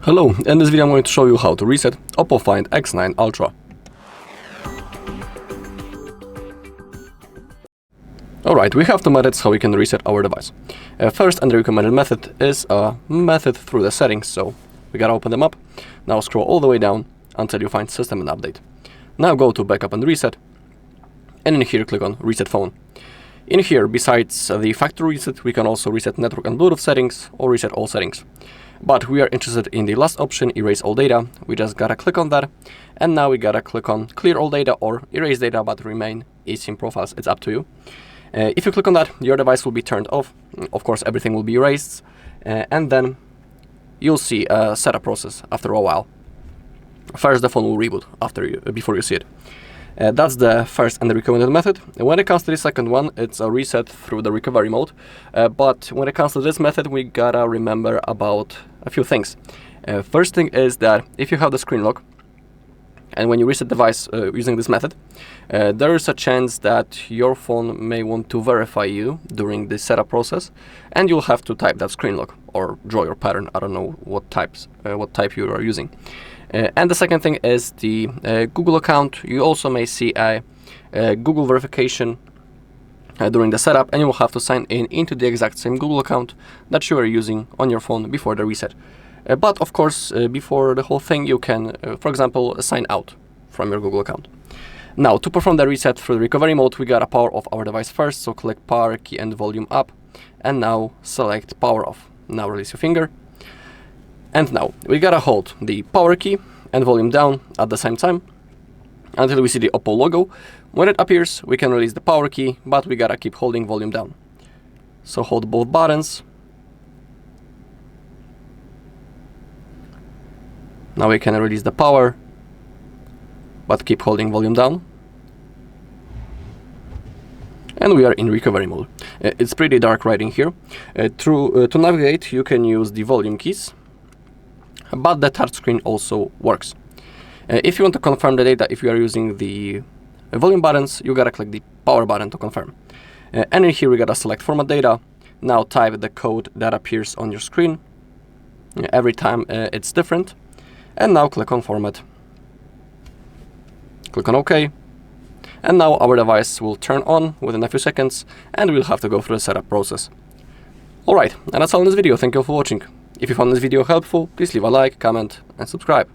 Hello, in this video I'm going to show you how to reset OPPO Find X9 Ultra. Alright, we have two methods how we can reset our device. First and the recommended method is a method through the settings, so we gotta open them up. Now scroll all the way down until you find System and Update. Now go to Backup and Reset, and in here click on Reset Phone. In here, besides the factory reset, we can also reset network and Bluetooth settings or reset all settings. But we are interested in the last option, erase all data. We just gotta click on that, and now we gotta click on clear all data or erase data but remain eSIM profiles. It's up to you. If you click on that, your device will be turned off. Of course, everything will be erased, and then you'll see a setup process after a while. First, the phone will reboot before you see it. That's the first and the recommended method. When it comes to the second one, it's a reset through the recovery mode. But when it comes to this method, we gotta remember about a few things. First thing is that if you have the screen lock, and when you reset the device using this method, there is a chance that your phone may want to verify you during the setup process, and you'll have to type that screen lock or draw your pattern. I don't know what type you are using. And the second thing is the Google account. You also may see a Google verification during the setup, and you will have to sign in into the exact same Google account that you are using on your phone before the reset. But of course, before the whole thing, you can, for example, sign out from your Google account. Now, to perform the reset through the recovery mode, we gotta power off our device first, so click power key and volume up, and now select power off. Now release your finger. And now we gotta hold the power key and volume down at the same time until we see the OPPO logo. When it appears, we can release the power key, but we gotta keep holding volume down. So hold both buttons. Now we can release the power, but keep holding volume down. And we are in recovery mode. It's pretty dark right in here. To navigate, you can use the volume keys, but the touchscreen also works. If you want to confirm the data, if you are using the volume buttons, you gotta click the power button to confirm. And in here we gotta select format data. Now type the code that appears on your screen. Every time it's different. And now click on format. Click on OK. And now our device will turn on within a few seconds, and we'll have to go through the setup process. Alright, and that's all in this video. Thank you for watching. If you found this video helpful, please leave a like, comment, and subscribe.